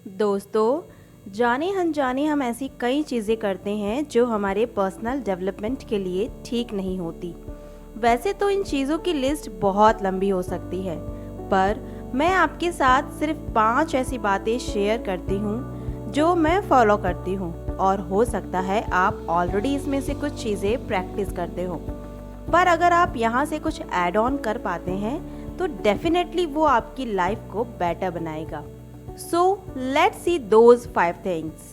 दोस्तों, जाने अनजाने हम ऐसी कई चीज़ें करते हैं जो हमारे पर्सनल डेवलपमेंट के लिए ठीक नहीं होती। वैसे तो इन चीज़ों की लिस्ट बहुत लंबी हो सकती है, पर मैं आपके साथ सिर्फ 5 ऐसी बातें शेयर करती हूँ जो मैं फॉलो करती हूँ, और हो सकता है आप ऑलरेडी इसमें से कुछ चीज़ें प्रैक्टिस करते हो। पर अगर आप यहाँ से कुछ ऐड ऑन कर पाते हैं तो डेफिनेटली वो आपकी लाइफ को बेटर बनाएगा। So let's see those 5 things.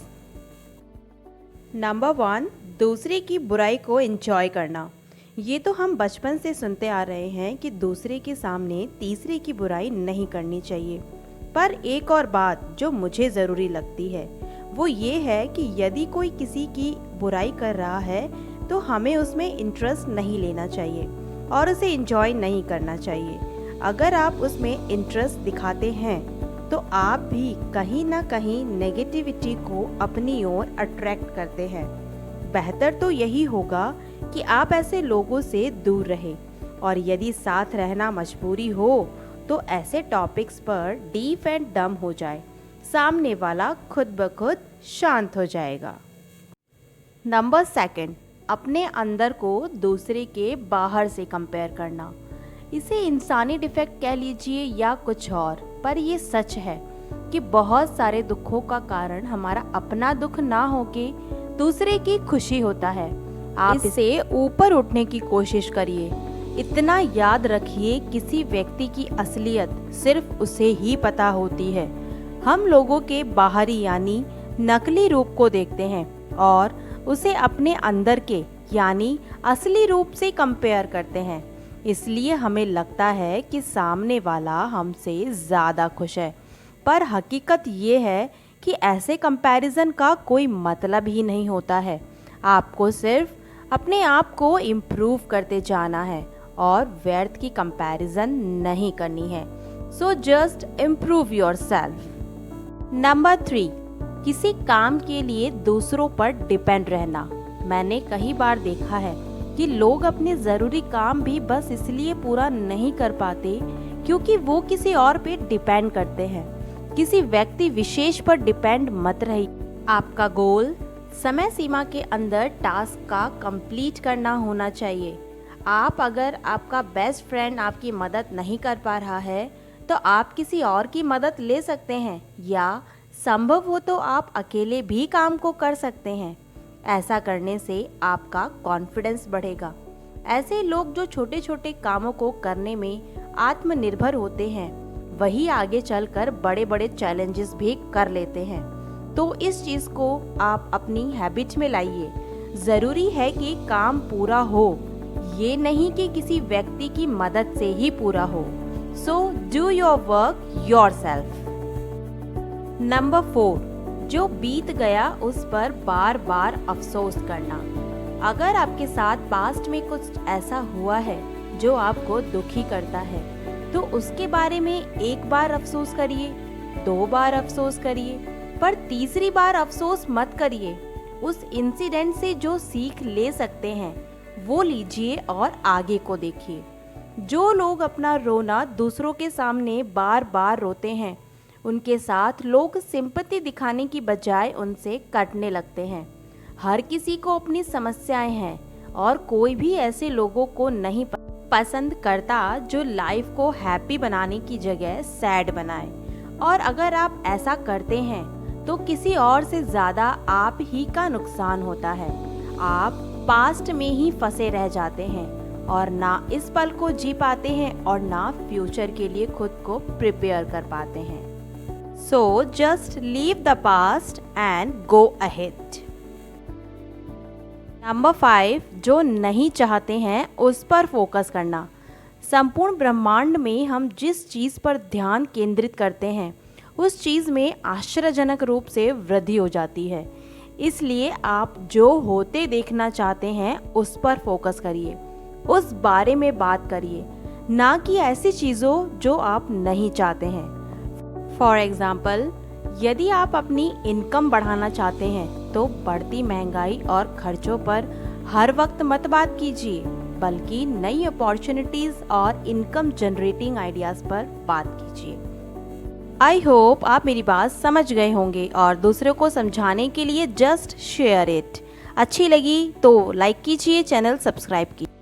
Number 1, दूसरे की बुराई को एंजॉय करना। ये तो हम बचपन से सुनते आ रहे हैं कि दूसरे के सामने तीसरे की बुराई नहीं करनी चाहिए। पर एक और बात जो मुझे ज़रूरी लगती है वो ये है कि यदि कोई किसी की बुराई कर रहा है तो हमें उसमें इंटरेस्ट नहीं लेना चाहिए और उसे एंजॉय नहीं करना चाहिए। अगर आप उसमें इंटरेस्ट दिखाते हैं तो आप भी कहीं ना कहीं नेगेटिविटी को अपनी ओर अट्रैक्ट करते हैं। बेहतर तो यही होगा कि आप ऐसे लोगों से दूर रहें, और यदि साथ रहना मजबूरी हो तो ऐसे टॉपिक्स पर डीप एंड डम हो जाए, सामने वाला खुद ब खुद शांत हो जाएगा। नंबर 2, अपने अंदर को दूसरे के बाहर से कंपेयर करना। इसे इंसानी डिफेक्ट कह लीजिए या कुछ और, पर ये सच है कि बहुत सारे दुखों का कारण हमारा अपना दुख ना होके दूसरे की खुशी होता है। आप इससे ऊपर उठने की कोशिश करिए। इतना याद रखिए, किसी व्यक्ति की असलियत सिर्फ उसे ही पता होती है। हम लोगों के बाहरी यानी नकली रूप को देखते हैं और उसे अपने अंदर के यानी असली रूप से कंपेयर करते हैं। इसलिए हमें लगता है कि सामने वाला हमसे ज़्यादा खुश है, पर हकीकत ये है कि ऐसे कंपैरिजन का कोई मतलब ही नहीं होता है। आपको सिर्फ अपने आप को इम्प्रूव करते जाना है और व्यर्थ की कंपैरिजन नहीं करनी है। So just improve yourself. Number 3, किसी काम के लिए दूसरों पर डिपेंड रहना। मैंने कई बार देखा है कि लोग अपने ज़रूरी काम भी बस इसलिए पूरा नहीं कर पाते क्योंकि वो किसी और पे डिपेंड करते हैं। किसी व्यक्ति विशेष पर डिपेंड मत रहिए। आपका गोल समय सीमा के अंदर टास्क का कंप्लीट करना होना चाहिए। अगर आपका बेस्ट फ्रेंड आपकी मदद नहीं कर पा रहा है तो आप किसी और की मदद ले सकते हैं, या संभव हो तो आप अकेले भी काम को कर सकते हैं। ऐसा करने से आपका कॉन्फिडेंस बढ़ेगा। ऐसे लोग जो छोटे छोटे कामों को करने में आत्मनिर्भर होते हैं, वही आगे चलकर बड़े बड़े चैलेंजेस भी कर लेते हैं। तो इस चीज़ को आप अपनी हैबिट में लाइए। ज़रूरी है कि काम पूरा हो, ये नहीं कि किसी व्यक्ति की मदद से ही पूरा हो। So do your work yourself. Number 4, जो बीत गया उस पर बार बार अफसोस करना। अगर आपके साथ पास्ट में कुछ ऐसा हुआ है जो आपको दुखी करता है तो उसके बारे में एक बार अफसोस करिए, 2 बार अफसोस करिए, पर तीसरी बार अफसोस मत करिए। उस इंसिडेंट से जो सीख ले सकते हैं वो लीजिए और आगे को देखिए। जो लोग अपना रोना दूसरों के सामने बार बार रोते हैं, उनके साथ लोग सिंपैथी दिखाने की बजाय उनसे कटने लगते हैं। हर किसी को अपनी समस्याएं हैं और कोई भी ऐसे लोगों को नहीं पसंद करता जो लाइफ को हैप्पी बनाने की जगह सैड बनाए। और अगर आप ऐसा करते हैं तो किसी और से ज़्यादा आप ही का नुकसान होता है। आप पास्ट में ही फंसे रह जाते हैं और ना इस पल को जी पाते हैं और ना फ्यूचर के लिए खुद को प्रिपेयर कर पाते हैं। So just leave the past and go ahead. Number 5, जो नहीं चाहते हैं उस पर फोकस करना। संपूर्ण ब्रह्मांड में हम जिस चीज़ पर ध्यान केंद्रित करते हैं उस चीज़ में आश्चर्यजनक रूप से वृद्धि हो जाती है। इसलिए आप जो होते देखना चाहते हैं उस पर फोकस करिए, उस बारे में बात करिए, ना कि ऐसी चीज़ों जो आप नहीं चाहते हैं। फॉर एग्ज़ाम्पल, यदि आप अपनी इनकम बढ़ाना चाहते हैं तो बढ़ती महंगाई और खर्चों पर हर वक्त मत बात कीजिए, बल्कि नई अपॉर्चुनिटीज़ और इनकम जनरेटिंग आइडियाज़ पर बात कीजिए। आई होप आप मेरी बात समझ गए होंगे और दूसरों को समझाने के लिए जस्ट शेयर इट। अच्छी लगी तो लाइक कीजिए, चैनल सब्सक्राइब कीजिए।